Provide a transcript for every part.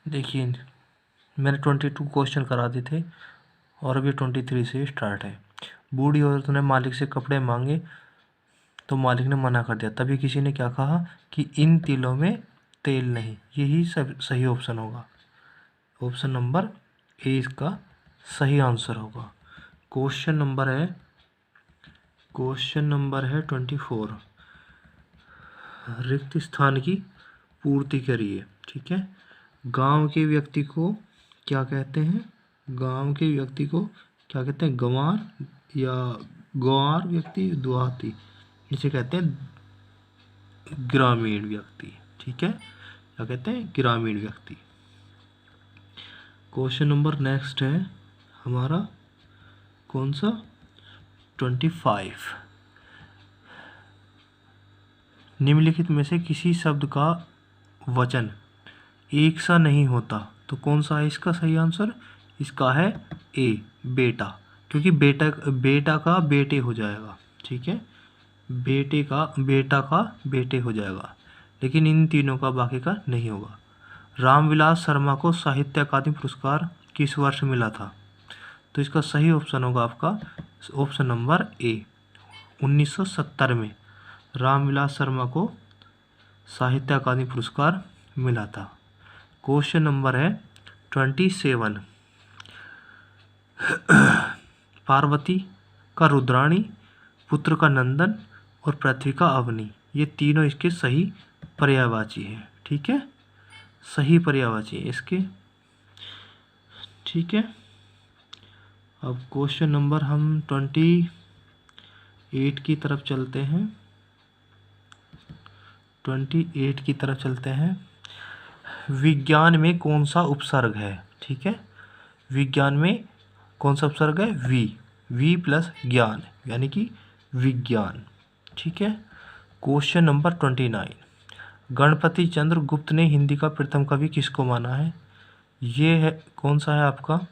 देखिए मैंने 22 क्वेश्चन करा दिए थे और अभी 23 से स्टार्ट है। बूढ़ी औरत ने मालिक से कपड़े मांगे तो मालिक ने मना कर दिया। तभी किसी ने क्या कहा कि इन तिलों में तेल नहीं। यही सब सही ऑप्शन होगा। ऑप्शन नंबर ए इसका सही आंसर होगा। क्वेश्चन नंबर है 24। रिक्त स्थान की पूर्ति करिए। ठीक है। गांव के व्यक्ति को क्या कहते हैं? गांव के व्यक्ति को क्या कहते हैं? गंवार या ग्वार व्यक्ति, देहाती, इसे कहते हैं ग्रामीण व्यक्ति। ठीक है, क्या कहते हैं? ग्रामीण व्यक्ति। क्वेश्चन नंबर नेक्स्ट है हमारा कौन सा? 25। निम्नलिखित में से किसी शब्द का वचन एक सा नहीं होता तो कौन सा है इसका सही आंसर? इसका है ए, बेटा, क्योंकि बेटा का बेटे हो जाएगा। ठीक है, बेटा का बेटे हो जाएगा, लेकिन इन तीनों का बाकी का नहीं होगा। रामविलास शर्मा को साहित्य अकादमी पुरस्कार किस वर्ष मिला था? तो इसका सही ऑप्शन होगा आपका ऑप्शन नंबर ए, 1970 में रामविलास शर्मा को साहित्य अकादमी पुरस्कार मिला था। क्वेश्चन नंबर है 27। पार्वती का रुद्राणी, पुत्र का नंदन और पृथ्वी का अवनी, ये तीनों इसके सही पर्यायवाची हैं। ठीक है, सही पर्यायवाची है इसके। ठीक है, अब क्वेश्चन नंबर हम 28 की तरफ चलते हैं। 28 की तरफ चलते हैं। विज्ञान में कौन सा उपसर्ग है? ठीक है, विज्ञान में कौन सा उपसर्ग है? वी प्लस ज्ञान, यानी कि विज्ञान। ठीक है, क्वेश्चन नंबर 29। गणपति चंद्र गुप्त ने हिंदी का प्रथम कवि किसको माना है? ये है कौन सा है आपका?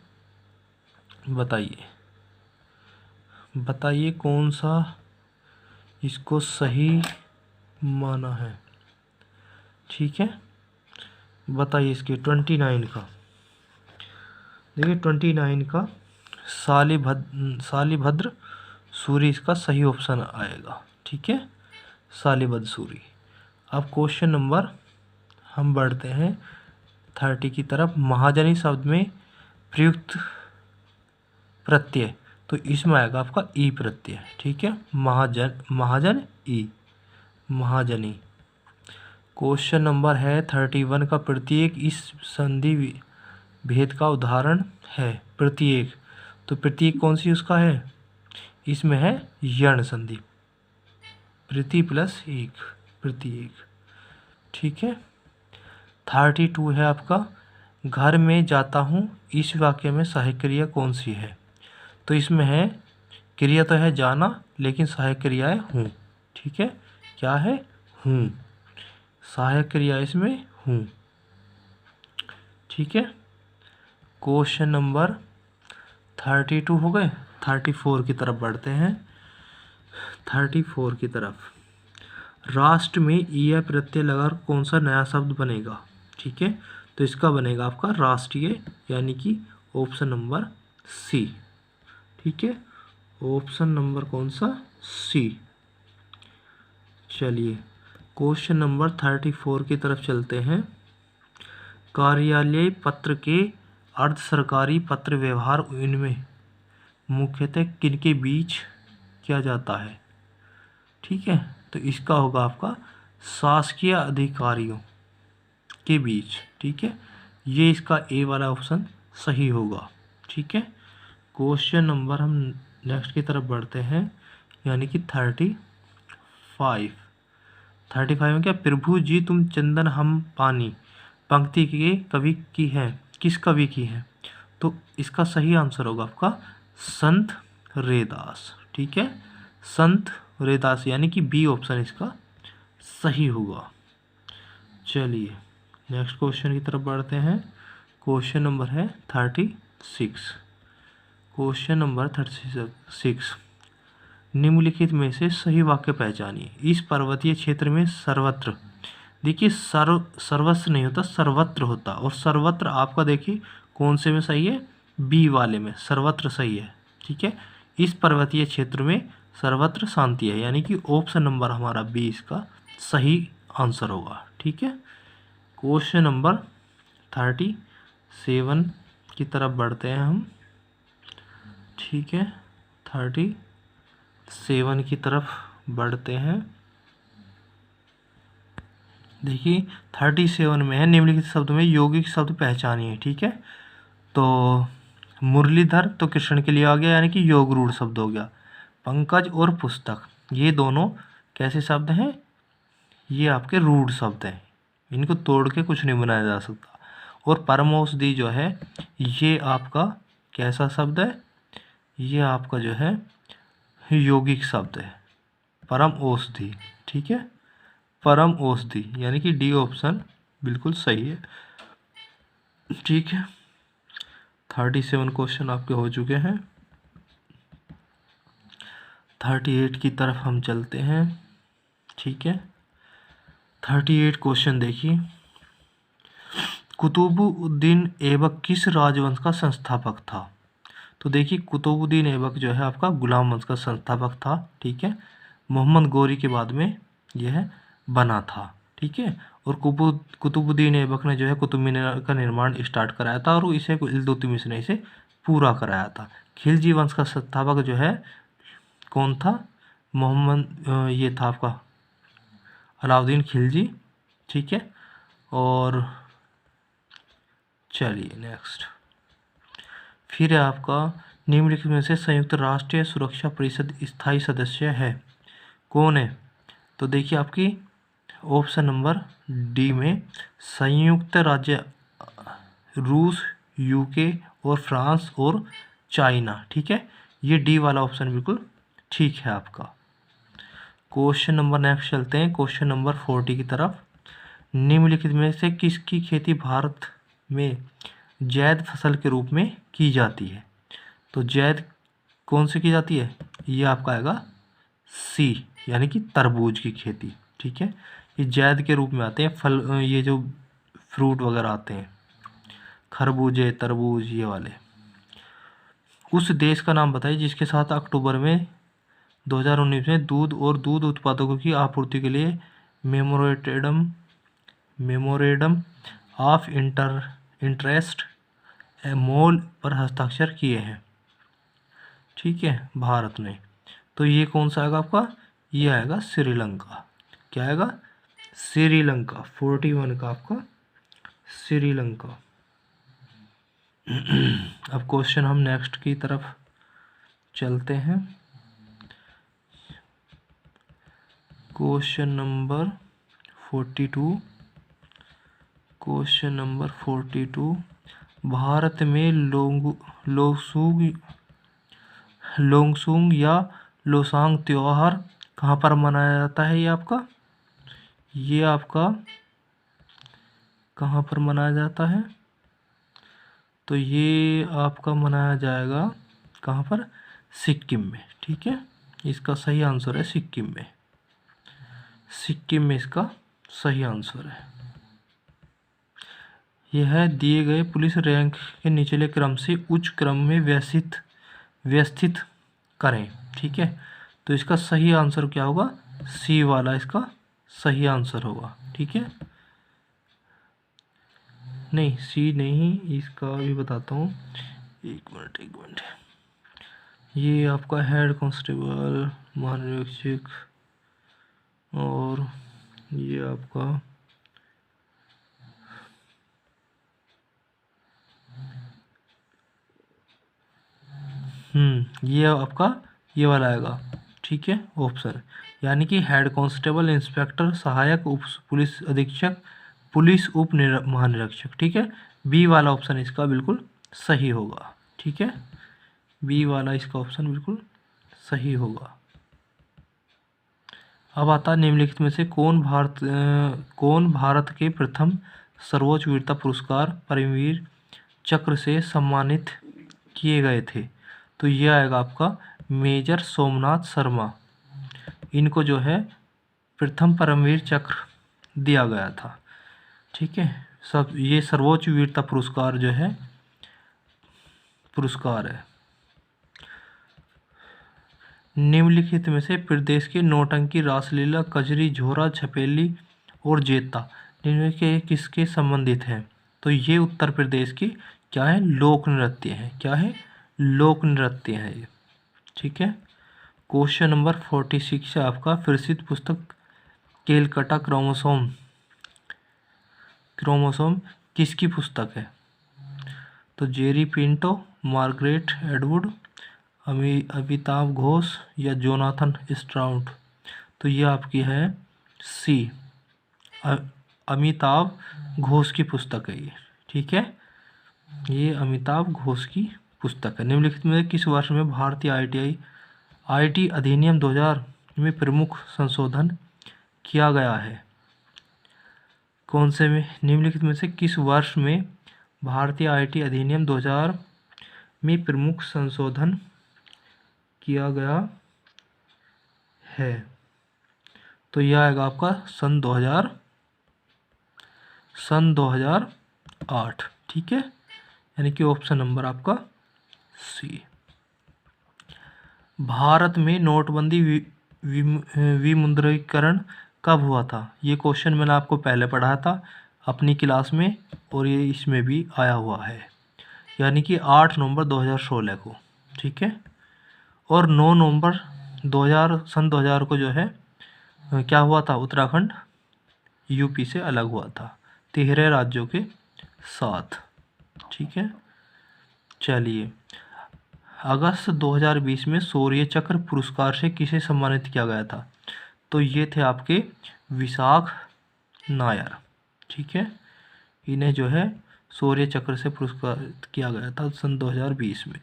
बताइए कौन सा इसको सही माना है। ठीक है, बताइए इसके 29 का। देखिए 29 का शालिभद्र सूरी इसका सही ऑप्शन आएगा। ठीक है, शालिभद्र सूरी। अब क्वेश्चन नंबर हम बढ़ते हैं 30 की तरफ। महाजनी शब्द में प्रयुक्त प्रत्यय, तो इसमें आएगा आपका ई प्रत्यय। ठीक है, महाजन ई, महाजनी। क्वेश्चन नंबर है 31 का। प्रत्येक इस संधि भेद का उदाहरण है। प्रत्येक, तो प्रत्येक कौन सी उसका है? इसमें है यण संधि, प्रति प्लस एक, प्रत्येक। ठीक है, 32 है आपका। घर में जाता हूँ, इस वाक्य में सहायक क्रिया कौन सी है? तो इसमें है, क्रिया तो है जाना, लेकिन सहायक क्रिया है हूँ। ठीक है, क्या है? हूँ। सहायक क्रिया इसमें हूँ। ठीक है, क्वेश्चन नंबर 32 हो गए। 34 की तरफ बढ़ते हैं। 34 की तरफ। राष्ट्र में यह प्रत्यय लगाकर कौन सा नया शब्द बनेगा? ठीक है, तो इसका बनेगा आपका राष्ट्रीय, यानी कि ऑप्शन नंबर सी। ठीक है, ऑप्शन नंबर कौन सा? सी। चलिए क्वेश्चन नंबर 34 की तरफ चलते हैं। कार्यालय पत्र के अर्ध सरकारी पत्र व्यवहार इनमें मुख्यतः किनके बीच किया जाता है? ठीक है, तो इसका होगा आपका शासकीय अधिकारियों के बीच। ठीक है, ये इसका ए वाला ऑप्शन सही होगा। ठीक है, क्वेश्चन नंबर हम नेक्स्ट की तरफ बढ़ते हैं, यानी कि 35। 35 में क्या? प्रभु जी तुम चंदन हम पानी, पंक्ति के कवि की है, किस कवि की है? तो इसका सही आंसर होगा आपका संत रैदास। ठीक है, संत रैदास, यानी कि बी ऑप्शन इसका सही होगा। चलिए नेक्स्ट क्वेश्चन की तरफ बढ़ते हैं। क्वेश्चन नंबर है 36। Question number 36। निम्नलिखित में से सही वाक्य पहचानिए। इस पर्वतीय क्षेत्र में सर्वत्र देखिए सर्वस्व नहीं होता, सर्वत्र होता। और सर्वत्र आपका देखिए कौन से में सही है, बी वाले में सर्वत्र सही है। ठीक है, इस पर्वतीय क्षेत्र में सर्वत्र शांति है, यानी कि ऑप्शन नंबर हमारा बी इसका सही आंसर होगा। ठीक है, क्वेश्चन नंबर 37 की तरफ बढ़ते हैं हम। ठीक है, 37 की तरफ बढ़ते हैं। देखिए 37 में है, निम्नलिखित शब्द में यौगिक शब्द पहचानिए। ठीक है, तो मुरलीधर तो कृष्ण के लिए आ गया, यानी कि योग रूढ़ शब्द हो गया। पंकज और पुस्तक, ये दोनों कैसे शब्द हैं, ये आपके रूढ़ शब्द हैं, इनको तोड़ के कुछ नहीं बनाया जा सकता। और परम औषधि जो है ये आपका कैसा शब्द है, ये आपका जो है यौगिक शब्द है, परम औषधि। ठीक है, परम औषधि, यानी कि डी ऑप्शन बिल्कुल सही है। ठीक है, 37 क्वेश्चन आपके हो चुके हैं। 38 की तरफ हम चलते हैं। ठीक है, 38 क्वेश्चन देखिए, कुतुबुद्दीन ऐबक किस राजवंश का संस्थापक था। तो देखिए कुतुबुद्दीन ऐबक जो है आपका गुलाम वंश का संस्थापक था। ठीक है, मोहम्मद गौरी के बाद में यह बना था। ठीक है, और कुतुबुद्दीन ऐबक ने जो है कुतुब मीनार का निर्माण स्टार्ट कराया था, और इसे इल्तुतमिश ने इसे पूरा कराया था। खिलजी वंश का संस्थापक जो है कौन था, मोहम्मद ये था आपका अलाउद्दीन खिलजी। ठीक है, और चलिए नेक्स्ट, फिर है आपका निम्नलिखित में से संयुक्त राष्ट्रीय सुरक्षा परिषद स्थायी सदस्य है, कौन है। तो देखिए आपकी ऑप्शन नंबर डी में संयुक्त राज्य, रूस, यूके और फ्रांस और चाइना। ठीक है, ये डी वाला ऑप्शन बिल्कुल ठीक है आपका। क्वेश्चन नंबर नेक्स्ट चलते हैं, क्वेश्चन नंबर 40 की तरफ। निम्नलिखित में से किसकी खेती भारत में जैद फसल के रूप में की जाती है। तो जैद कौन सी की जाती है, ये आपका आएगा सी, यानी कि तरबूज की खेती। ठीक है, ये जैद के रूप में आते हैं फल, ये जो फ्रूट वगैरह आते हैं, खरबूजे, तरबूज, ये वाले। उस देश का नाम बताइए जिसके साथ अक्टूबर में 2019 में दूध और दूध उत्पादकों की आपूर्ति के लिए मेमोरेंडम ऑफ इंटरेस्ट मोल पर हस्ताक्षर किए हैं। ठीक है, भारत ने। तो ये कौन सा आएगा आपका, ये आएगा श्रीलंका। क्या आएगा, श्रीलंका। 41 का आपका श्रीलंका। अब क्वेश्चन हम नेक्स्ट की तरफ चलते हैं। Question number 42, question number 42, Bharat में लोंगसूंग या लोसांग त्योहार कहाँ पर मनाया जाता है, ये आपका कहाँ पर मनाया जाता है। तो ये आपका मनाया जाएगा कहाँ पर, सिक्किम में। ठीक है, इसका सही आंसर है सिक्किम में, सिक्किम में इसका सही आंसर है। यह दिए गए पुलिस रैंक के निचले क्रम से उच्च क्रम में व्यवस्थित करें। ठीक है, तो इसका सही आंसर क्या होगा, सी वाला इसका सही आंसर होगा। ठीक है, नहीं सी नहीं, इसका भी बताता हूँ, एक मिनट। ये आपका हेड कांस्टेबल, महानिरीक्षक, और ये आपका ये आपका ये वाला आएगा। ठीक है, ऑप्शन, यानी कि हेड कांस्टेबल, इंस्पेक्टर, सहायक उप पुलिस अधीक्षक, पुलिस उप महानिरीक्षक। ठीक है, बी वाला ऑप्शन इसका बिल्कुल सही होगा। ठीक है, बी वाला इसका ऑप्शन बिल्कुल सही होगा। अब आता है निम्नलिखित में से कौन भारत के प्रथम सर्वोच्च वीरता पुरस्कार परमवीर चक्र से सम्मानित किए गए थे। तो ये आएगा आपका मेजर सोमनाथ शर्मा। इनको जो है प्रथम परमवीर चक्र दिया गया था। ठीक है, सब ये सर्वोच्च वीरता पुरस्कार जो है पुरस्कार है। निम्नलिखित में से प्रदेश के नौटंकी, रासलीला, कजरी, झोरा, छपेली और जेता इनमें के किसके संबंधित हैं? तो ये उत्तर प्रदेश की क्या है, लोक नृत्य है। क्या है, लोक नृत्य है ये। ठीक है। क्वेश्चन नंबर 46 है आपका, प्रसिद्ध पुस्तक केलकटा क्रोमोसोम किसकी पुस्तक है? तो जेरी पिंटो, मार्गरेट एडवुड, अमिताभ घोष या जोनाथन स्ट्राउट। तो ये आपकी है सी, अमिताभ घोष की पुस्तक है ये। ठीक है, ये अमिताभ घोष की पुस्तक है। निम्नलिखित में किस वर्ष में भारतीय आईटी अधिनियम 2000 में प्रमुख संशोधन किया गया है? कौन से में? निम्नलिखित में से किस वर्ष में भारतीय आईटी अधिनियम 2000 में प्रमुख संशोधन किया गया है? तो यह आएगा आपका सन 2008। ठीक है, यानी कि ऑप्शन नंबर आपका सी। भारत में नोटबंदी विमुद्रीकरण कब हुआ था? ये क्वेश्चन मैंने आपको पहले पढ़ाया था अपनी क्लास में, और ये इसमें भी आया हुआ है, यानी कि 8 नवंबर 2016 को। ठीक है, और 9 नवंबर 2000 को जो है क्या हुआ था, उत्तराखंड यूपी से अलग हुआ था 13 राज्यों के साथ। ठीक है, चलिए, अगस्त 2020 में शौर्य चक्र पुरस्कार से किसे सम्मानित किया गया था? तो ये थे आपके विशाख नायर। ठीक है, इन्हें जो है शौर्य चक्र से पुरस्कृत किया गया था सन 2020 में।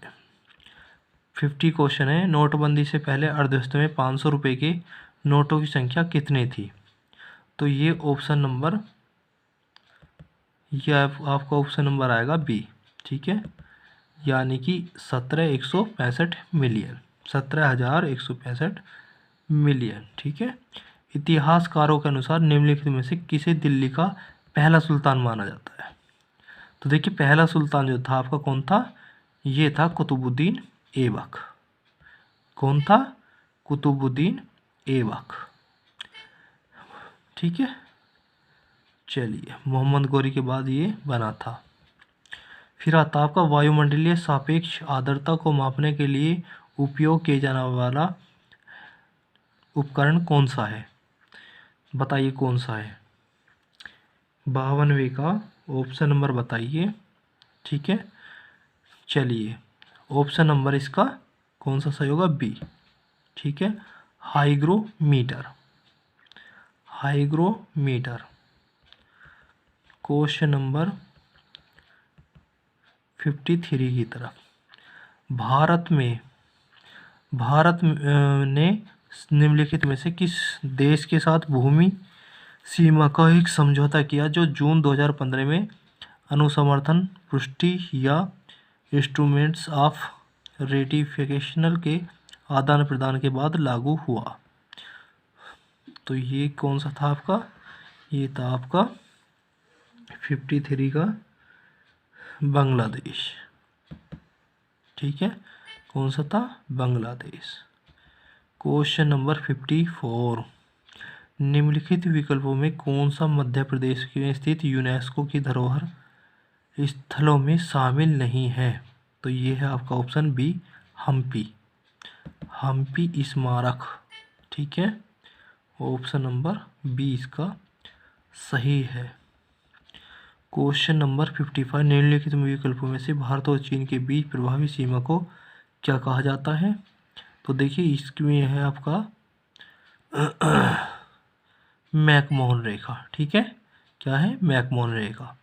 50 क्वेश्चन है, नोटबंदी से पहले अर्थव्यवस्था में 500 रुपये के नोटों की संख्या कितनी थी? तो ये ऑप्शन नंबर, ये आपका ऑप्शन नंबर आएगा बी। ठीक है, यानी कि 17,165 मिलियन, 17,165 मिलियन। ठीक है, इतिहासकारों के अनुसार निम्नलिखित में से किसे दिल्ली का पहला सुल्तान माना जाता है? तो देखिए, पहला सुल्तान जो था आपका कौन था? ये था कुतुबुद्दीन ऐबक। कौन था? कुतुबुद्दीन ऐबक। ठीक है, चलिए, मोहम्मद गौरी के बाद ये बना था। फिर आता आपका वायुमंडलीय सापेक्ष आर्द्रता को मापने के लिए उपयोग किए जाने वाला उपकरण कौन सा है? बताइए कौन सा है? 52वें का ऑप्शन नंबर बताइए। ठीक है, चलिए, ऑप्शन नंबर इसका कौन सा सही होगा? बी। ठीक है, हाइग्रोमीटर। हाइग्रोमीटर। क्वेश्चन नंबर 53 की तरफ, भारत ने निम्नलिखित में से किस देश के साथ भूमि सीमा का एक समझौता किया जो जून 2015 में अनुसमर्थन पुष्टि या इंस्ट्रूमेंट्स ऑफ रेटिफिकेशन के आदान प्रदान के बाद लागू हुआ? तो ये कौन सा था आपका? ये था आपका 53 का बांग्लादेश। ठीक है, कौन सा था? बांग्लादेश। क्वेश्चन नंबर 54, निम्नलिखित विकल्पों में कौन सा मध्य प्रदेश में स्थित यूनेस्को की धरोहर स्थलों में शामिल नहीं है? तो ये है आपका ऑप्शन बी, हम्पी स्मारक। ठीक है, ऑप्शन नंबर बी इसका सही है। क्वेश्चन नंबर 55, निम्नलिखित विकल्पों में से भारत और चीन के बीच प्रभावी सीमा को क्या कहा जाता है? तो देखिए, इसमें है आपका मैकमोहन रेखा। ठीक है, क्या है? मैकमोहन रेखा।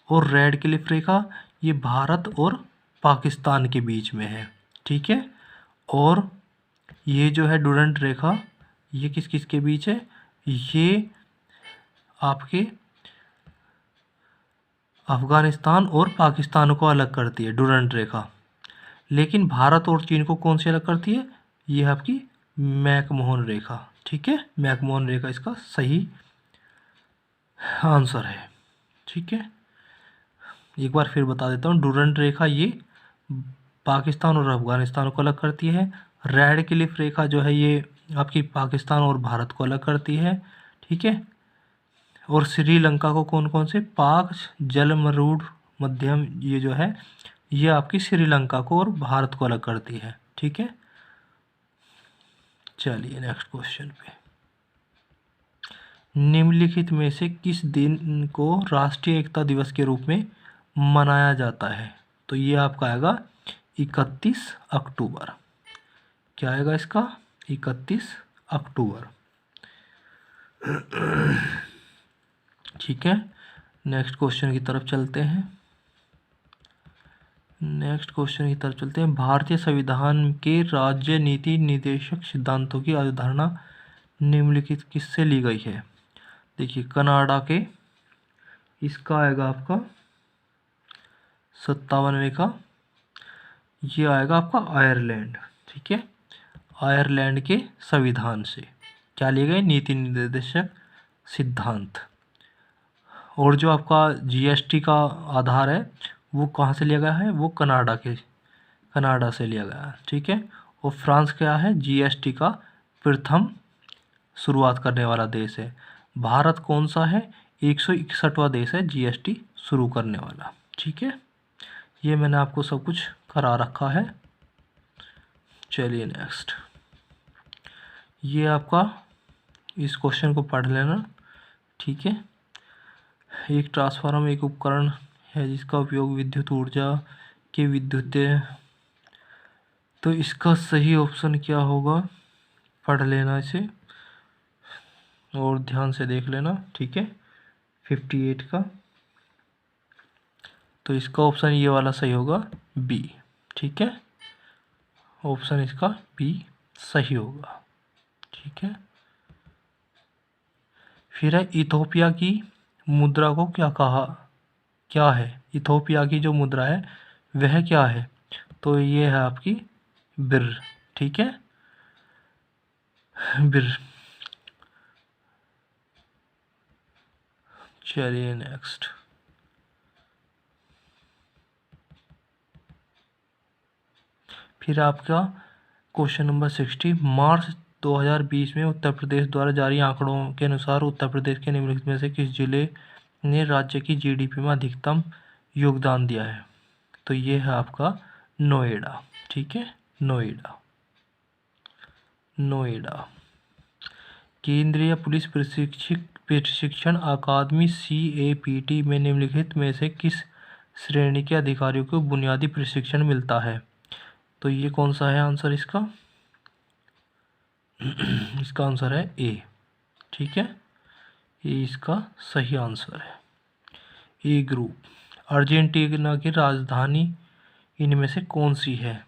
और रेड क्लिफ रेखा, ये भारत और पाकिस्तान के बीच में है। ठीक है, और ये जो है डुरंट रेखा, ये किस किस के बीच है? ये आपके अफगानिस्तान और पाकिस्तान को अलग करती है डुरंट रेखा, लेकिन भारत और चीन को कौन सी अलग करती है? ये है आपकी मैकमोहन रेखा। ठीक है, मैकमोहन रेखा इसका सही आंसर है। ठीक है, एक बार फिर बता देता हूँ। डूरंड रेखा ये पाकिस्तान और अफगानिस्तान को अलग करती है। रेड क्लिफ रेखा जो है ये आपकी पाकिस्तान और भारत को अलग करती है। ठीक है, और श्रीलंका को कौन कौन से, पाक, जलमरूड, मध्यम, ये जो है ये आपकी श्रीलंका को और भारत को अलग करती है। ठीक है, चलिए नेक्स्ट क्वेश्चन पे। निम्नलिखित में से किस दिन को राष्ट्रीय एकता दिवस के रूप में मनाया जाता है? तो ये आपका आएगा 31 अक्टूबर। क्या आएगा इसका? 31 अक्टूबर। ठीक है, नेक्स्ट क्वेश्चन की तरफ चलते हैं। भारतीय संविधान के राज्य नीति निर्देशक सिद्धांतों की अवधारणा निम्नलिखित किससे ली गई है? देखिए, कनाडा के, इसका आएगा आपका 57वें का, ये आएगा आपका आयरलैंड। ठीक है, आयरलैंड के संविधान से क्या लिए गए? नीति निर्देशक सिद्धांत। और जो आपका जीएसटी का आधार है वो कहाँ से लिया गया है? वो कनाडा से लिया गया है। ठीक है, और फ्रांस क्या है? जीएसटी का प्रथम शुरुआत करने वाला देश है। भारत कौन सा है? 161वां देश है जीएसटी शुरू करने वाला। ठीक है, ये मैंने आपको सब कुछ करा रखा है। चलिए नेक्स्ट, ये आपका इस क्वेश्चन को पढ़ लेना। ठीक है, एक ट्रांसफार्मर एक उपकरण है जिसका उपयोग विद्युत ऊर्जा के विद्युत, तो इसका सही ऑप्शन क्या होगा? पढ़ लेना इसे और ध्यान से देख लेना। ठीक है, 58 का, तो इसका ऑप्शन ये वाला सही होगा, बी। ठीक है, ऑप्शन इसका बी सही होगा। ठीक है, फिर है इथोपिया की मुद्रा को क्या है? इथोपिया की जो मुद्रा है वह क्या है? तो ये है आपकी बिर। ठीक है, बिर। चलिए नेक्स्ट, फिर आपका क्वेश्चन नंबर 60। मार्च 2020 में उत्तर प्रदेश द्वारा जारी आंकड़ों के अनुसार उत्तर प्रदेश के निम्नलिखित में से किस जिले ने राज्य की जीडीपी में अधिकतम योगदान दिया है? तो ये है आपका नोएडा। ठीक है, नोएडा। केंद्रीय पुलिस प्रशिक्षण अकादमी CAPT में निम्नलिखित में से किस श्रेणी के अधिकारियों को बुनियादी प्रशिक्षण मिलता है? तो ये कौन सा है आंसर इसका? इसका आंसर है ए। ठीक है, ये इसका सही आंसर है, ए ग्रुप। अर्जेंटीना की राजधानी इनमें से कौन सी है?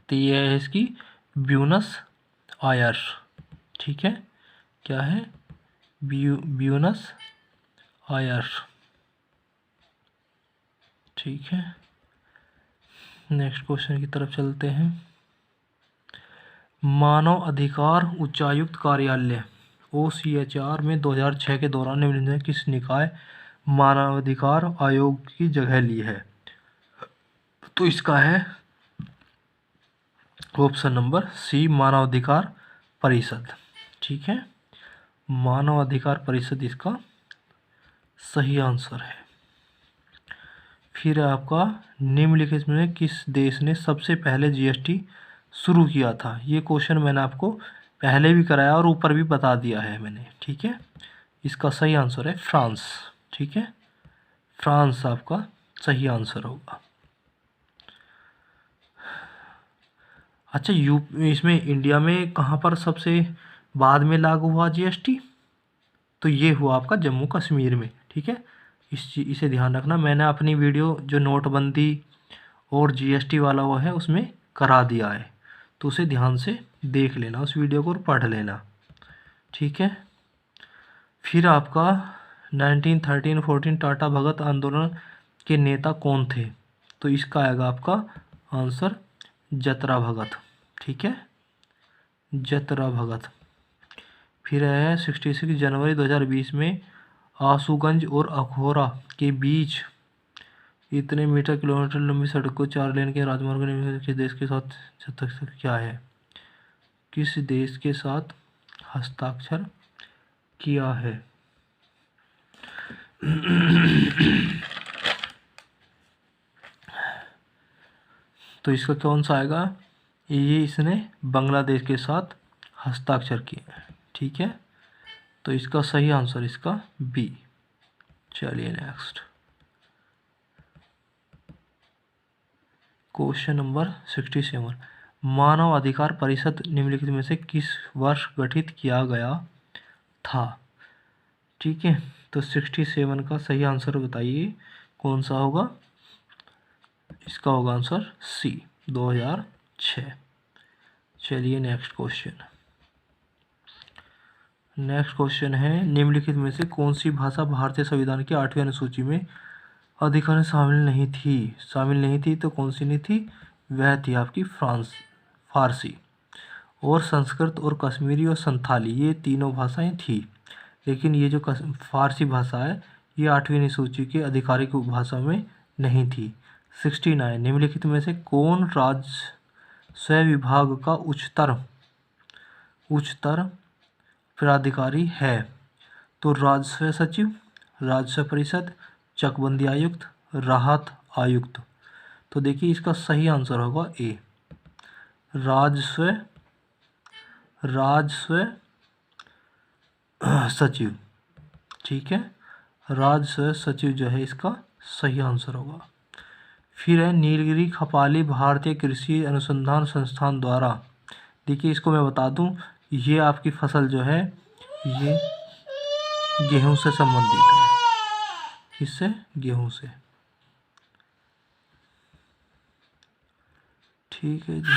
तो ये है इसकी ब्यूनस आयर्स। ठीक है, क्या है? Buenos Aires. ठीक है, नेक्स्ट क्वेश्चन की तरफ चलते हैं। मानव अधिकार उच्चायुक्त कार्यालय OCHR में 2006 के दौरान निम्नलिखित में किस निकाय मानवाधिकार आयोग की जगह ली है? तो इसका है ऑप्शन नंबर सी, मानवाधिकार परिषद। ठीक है, मानवाधिकार परिषद इसका सही आंसर है। फिर आपका निम्नलिखित में किस देश ने सबसे पहले जीएसटी शुरू किया था? ये क्वेश्चन मैंने आपको पहले भी कराया और ऊपर भी बता दिया है मैंने। ठीक है, इसका सही आंसर है फ्रांस। ठीक है, फ्रांस आपका सही आंसर होगा। अच्छा, इसमें इंडिया में कहाँ पर सबसे बाद में लागू हुआ जीएसटी? तो ये हुआ आपका जम्मू कश्मीर में। ठीक है, इसे ध्यान रखना। मैंने अपनी वीडियो जो नोटबंदी और जीएसटी वाला वो है उसमें करा दिया है, तो उसे ध्यान से देख लेना, उस वीडियो को पढ़ लेना। ठीक है, फिर आपका 1913-14 टाटा भगत आंदोलन के नेता कौन थे? तो इसका आएगा आपका आंसर जतरा भगत। ठीक है, जतरा भगत। फिर है 66 जनवरी 2020 में आशुगंज और अखौरा के बीच इतने मीटर किलोमीटर लंबी सड़क को 4 लेन के राजमार्ग ने किस देश के साथ हस्ताक्षर किया है? किस देश के साथ हस्ताक्षर किया है? तो इसका कौन सा आएगा? ये इसने बांग्लादेश के साथ हस्ताक्षर किए हैं। ठीक है, तो इसका सही आंसर इसका बी। चलिए नेक्स्ट क्वेश्चन नंबर 67। मानव अधिकार परिषद निम्नलिखित में से किस वर्ष गठित किया गया था? ठीक है, तो 67 का सही आंसर बताइए कौन सा होगा? इसका होगा आंसर सी, 2006। चलिए नेक्स्ट क्वेश्चन है निम्नलिखित में से कौन सी भाषा भारतीय संविधान की 8वीं अनुसूची में अधिकार में शामिल नहीं थी तो कौन सी नहीं थी? वह थी आपकी फारसी। और संस्कृत और कश्मीरी और संथाली ये तीनों भाषाएं थी, लेकिन ये जो फारसी भाषा है ये 8वीं अनुसूची के आधिकारिक भाषा में नहीं थी। 69 निम्नलिखित में से कौन राजस्व विभाग का उच्चतर प्राधिकारी है? तो राजस्व सचिव, राजस्व परिषद, चकबंदी आयुक्त, राहत आयुक्त। तो देखिए इसका सही आंसर होगा ए, राजस्व सचिव। ठीक है, राजस्व सचिव जो है इसका सही आंसर होगा। फिर है नीलगिरी खपाली भारतीय कृषि अनुसंधान संस्थान द्वारा। देखिए इसको मैं बता दूं, ये आपकी फसल जो है ये गेहूं से संबंधित है। किससे? गेहूं से। ठीक है जी।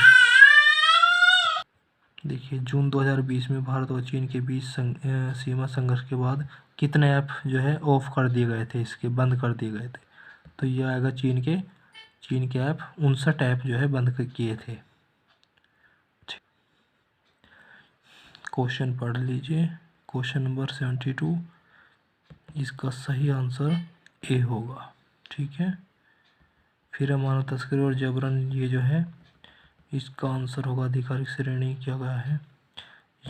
देखिए जून 2020 में भारत और चीन के बीच सीमा संघर्ष के बाद कितने ऐप जो है ऑफ कर दिए गए थे, इसके बंद कर दिए गए थे? तो ये आएगा चीन के ऐप 59 ऐप जो है बंद किए थे। क्वेश्चन पढ़ लीजिए, क्वेश्चन नंबर 72। इसका सही आंसर ए होगा। ठीक है, फिर है मानव तस्करी और जबरन, ये जो है इसका आंसर होगा आधिकारिक श्रेणी किया गया है,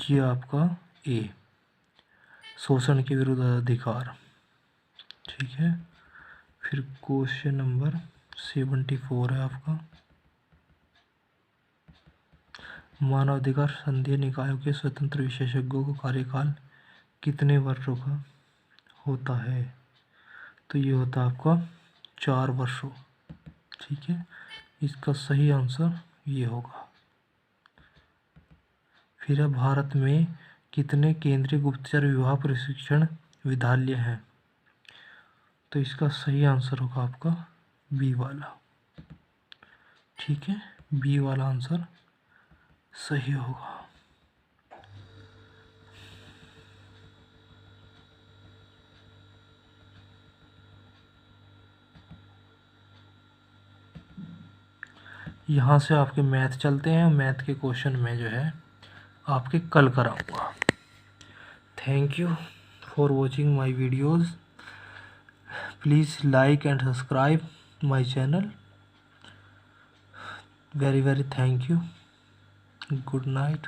ये आपका ए, शोषण के विरुद्ध अधिकार। ठीक है, फिर क्वेश्चन नंबर 74 है आपका, मानवाधिकार संघीय निकायों के स्वतंत्र विशेषज्ञों का कार्यकाल कितने वर्षों का होता है? तो ये होता है आपका 4 वर्षों। ठीक है, इसका सही आंसर ये होगा। फिर है भारत में कितने केंद्रीय गुप्तचर विभाग प्रशिक्षण विद्यालय हैं? तो इसका सही आंसर होगा आपका बी वाला। ठीक है, बी वाला आंसर सही होगा। यहाँ से आपके मैथ चलते हैं। मैथ के क्वेश्चन में जो है आपके कल कराऊंगा। Thank you for watching my videos. Please like and subscribe my channel. Very very thank you. Good night.